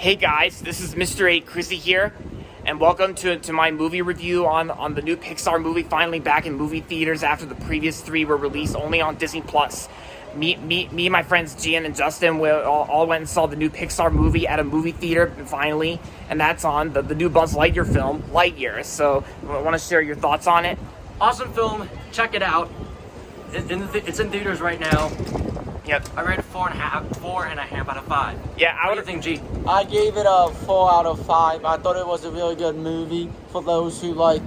Hey guys, this is Mr. 8 Chrissy here, and welcome to my movie review on the new Pixar movie, finally back in movie theaters after the previous three were released only on Disney+. Me and my friends Gian and Justin all went and saw the new Pixar movie at a movie theater, finally, and that's on the new Buzz Lightyear film, Lightyear. So, I want to share your thoughts on it. Awesome film, check it out. It's in theaters right now. Yep. I rate it 4.5 out of 5. Yeah, What do you think, G? I gave it a 4 out of 5. I thought it was a really good movie for those who like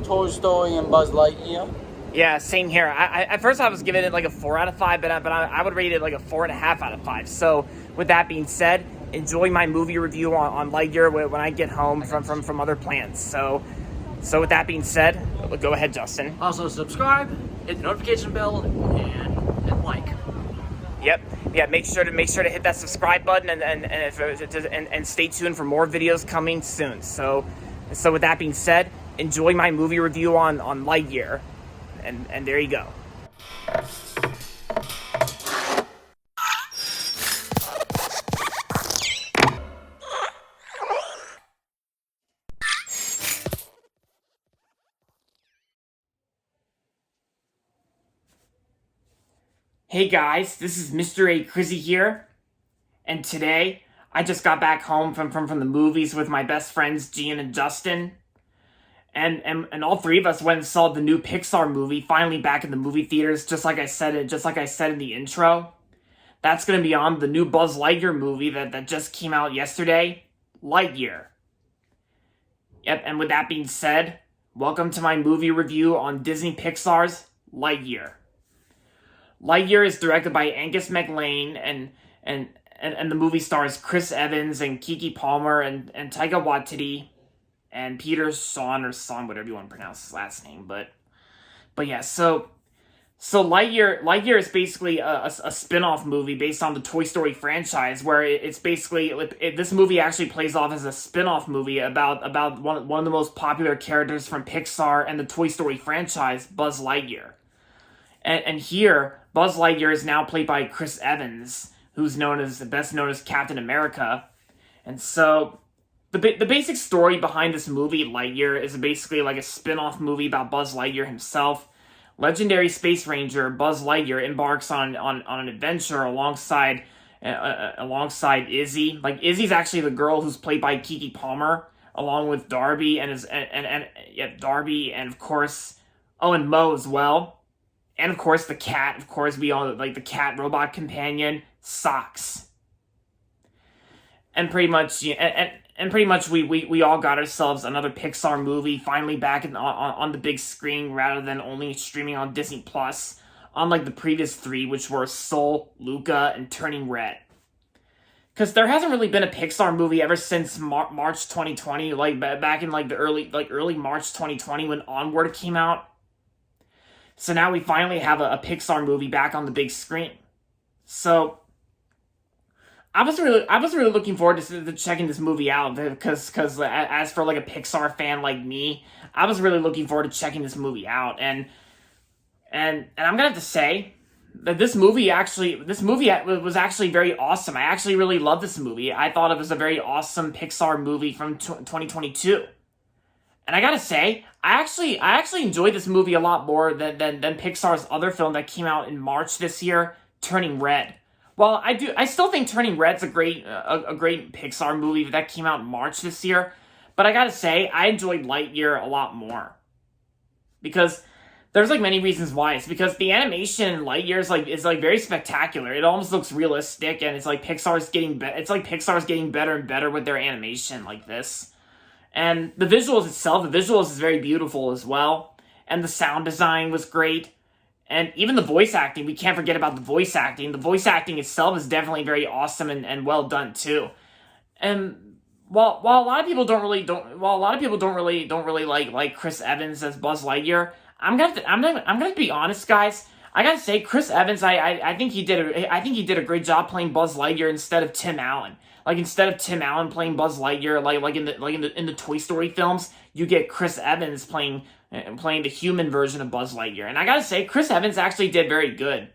Toy Story and Buzz Lightyear. Yeah, same here. At first I was giving it like a 4 out of 5, but I would rate it like a 4.5 out of 5. So, with that being said, enjoy my movie review on Lightyear when I get home from other plans. So with that being said, go ahead, Justin. Also, subscribe, hit the notification bell, and hit like. Yep. Yeah. Make sure to hit that subscribe button and stay tuned for more videos coming soon. So with that being said, enjoy my movie review on Lightyear, and there you go. Hey guys, this is Mr. 8 Chrissy here, and today I just got back home from the movies with my best friends Gian and Justin, and all three of us went and saw the new Pixar movie, finally back in the movie theaters, just like I said in the intro. That's gonna be on the new Buzz Lightyear movie that just came out yesterday, Lightyear. Yep, and with that being said, welcome to my movie review on Disney Pixar's Lightyear. Lightyear is directed by Angus Mclean, and the movie stars Chris Evans and Kiki Palmer and Taika Waititi and Peter Son, whatever you want to pronounce his last name. But yeah, so Lightyear is basically a spin-off movie based on the Toy Story franchise, where it's basically this movie actually plays off as a spin-off movie about one of the most popular characters from Pixar and the Toy Story franchise, Buzz Lightyear. And here, Buzz Lightyear is now played by Chris Evans, who's best known as Captain America. And so, the basic story behind this movie, Lightyear, is basically like a spin-off movie about Buzz Lightyear himself. Legendary space ranger Buzz Lightyear embarks on an adventure alongside Izzy. Like, Izzy's actually the girl who's played by Kiki Palmer, along with Darby and Darby, and of course, and Mo as well. And of course, the cat. Of course, we all like the cat robot companion, Socks. And pretty much, we all got ourselves another Pixar movie finally back on the big screen rather than only streaming on Disney Plus, unlike the previous three, which were Soul, Luca, and Turning Red. Because there hasn't really been a Pixar movie ever since March 2020, like back in like the early March 2020 when Onward came out. So now we finally have a Pixar movie back on the big screen. So I was really looking forward to checking this movie out, because as for like a Pixar fan like me, I was really looking forward to checking this movie out, and I'm gonna have to say that this movie was actually very awesome. I actually really loved this movie. I thought it was a very awesome Pixar movie from 2022. And I gotta say, I actually enjoyed this movie a lot more than Pixar's other film that came out in March this year, Turning Red. Well, I still think Turning Red's a great Pixar movie that came out in March this year. But I gotta say, I enjoyed Lightyear a lot more. Because there's like many reasons why. It's because the animation in Lightyear is very spectacular. It almost looks realistic, and it's like Pixar's getting better and better with their animation like this. And the visuals is very beautiful as well. And the sound design was great. And even the voice acting, we can't forget about the voice acting. The voice acting itself is definitely very awesome and well done too. And while a lot of people don't really like Chris Evans as Buzz Lightyear, I'm gonna be honest, guys. I gotta say, Chris Evans, I think he did a great job playing Buzz Lightyear instead of Tim Allen. Like, instead of Tim Allen playing Buzz Lightyear, in the Toy Story films, you get Chris Evans playing the human version of Buzz Lightyear. And I gotta say, Chris Evans actually did very good.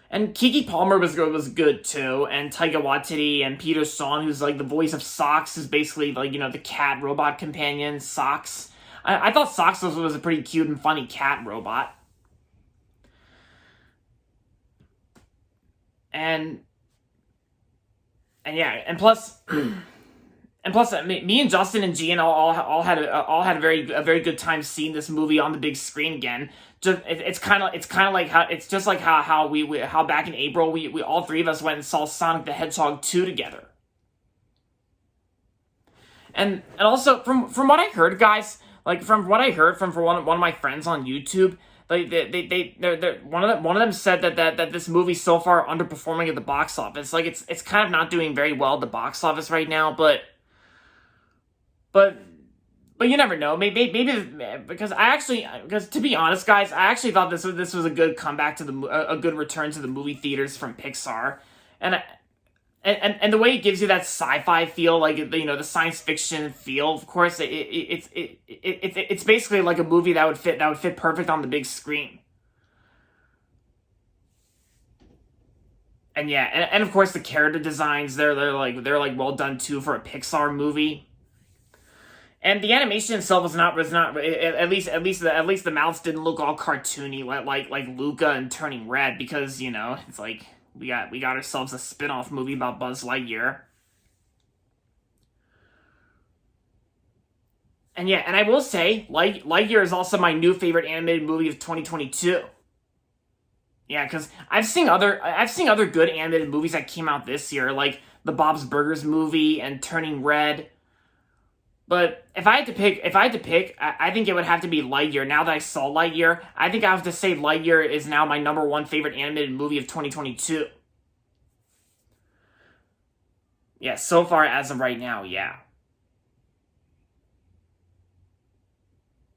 And Keke Palmer was good too, and Taika Waititi and Peter Shawn, who's like the voice of Socks, is basically like, you know, the cat robot companion, Socks. I thought Socks was a pretty cute and funny cat robot. And yeah, and plus, me and Justin and Gian all had a very good time seeing this movie on the big screen again. It's kind of like how back in April we all three of us went and saw Sonic the Hedgehog 2 together. And also from what I heard, guys, like from what I heard from one of my friends on YouTube, they're one of them said that this movie's so far underperforming at the box office. Like it's kind of not doing very well at the box office right now, but you never know. Maybe because to be honest, guys, I actually thought this was a good comeback to a good return to the movie theaters from Pixar, and the way it gives you that sci-fi feel, like, you know, the science fiction feel. Of course, it's basically like a movie that would fit perfect on the big screen. And yeah, and of course the character designs they're well done too for a Pixar movie. And the animation itself was not at least the mouths didn't look all cartoony like Luca and Turning Red, because, you know, it's like we got ourselves a spin-off movie about Buzz Lightyear. And yeah, and I will say Lightyear is also my new favorite animated movie of 2022. Yeah, because I've seen other good animated movies that came out this year, like the Bob's Burgers movie and Turning Red. But if I had to pick, I think it would have to be Lightyear. Now that I saw Lightyear, I think I have to say Lightyear is now my number one favorite animated movie of 2022. Yeah, so far as of right now, yeah.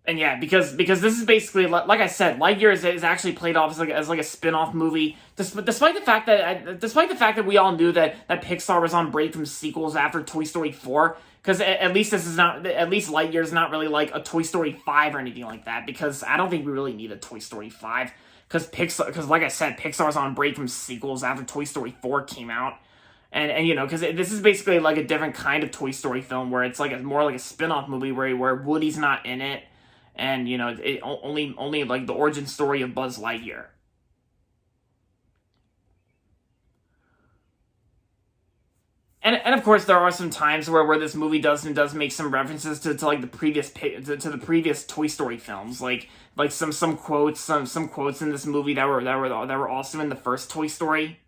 And yeah, because this is basically, like I said, Lightyear is actually played off as like a spin-off movie, despite the fact that we all knew that Pixar was on break from sequels after Toy Story 4. Because at least Lightyear is not really like a Toy Story 5 or anything like that, because I don't think we really need a Toy Story 5, because like I said, Pixar's on break from sequels after Toy Story 4 came out, and you know, because this is basically like a different kind of Toy Story film, where it's like more like a spin-off movie where Woody's not in it, and, you know, it only like the origin story of Buzz Lightyear. And of course, there are some times where this movie does make some references to like the previous Toy Story films, like some quotes in this movie that were also in the first Toy Story,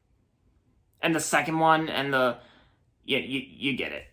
and the second one, and you get it.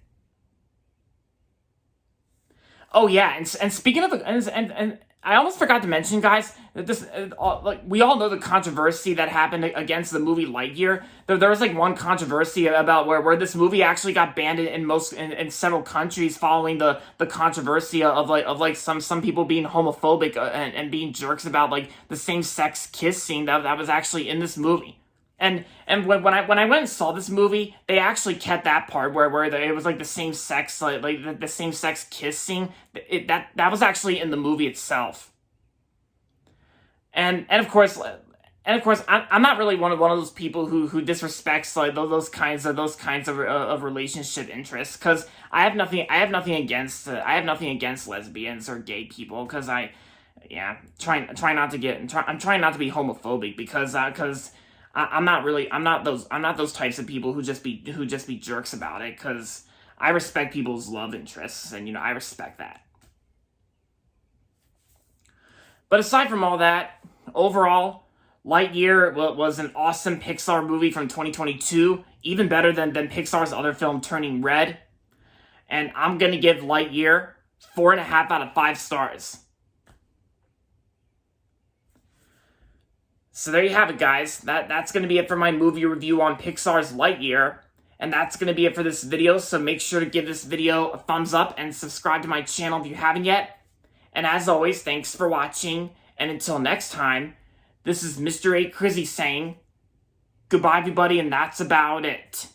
Oh yeah, and speaking of and I almost forgot to mention, guys, that this like we all know the controversy that happened against the movie Lightyear. There was like one controversy about where this movie actually got banned in several countries following the controversy of some people being homophobic and being jerks about like the same-sex kiss scene that was actually in this movie. And when I went and saw this movie, they actually kept that part where it was like the same sex like the same sex kiss scene. That was actually in the movie itself. And of course I'm not really one of those people who disrespects like those kinds of relationship interests, because I have nothing against lesbians or gay people, because I'm trying not to be homophobic, because I'm not those types of people who just be jerks about it, because I respect people's love interests, and, you know, I respect that. But aside from all that, overall, Lightyear was an awesome Pixar movie from 2022, even better than Pixar's other film, Turning Red. And I'm gonna give Lightyear 4.5 out of 5 stars. So there you have it, guys. That's going to be it for my movie review on Pixar's Lightyear. And that's going to be it for this video, so make sure to give this video a thumbs up and subscribe to my channel if you haven't yet. And as always, thanks for watching, and until next time, this is Mr. A. Crizzy saying, goodbye everybody, and that's about it.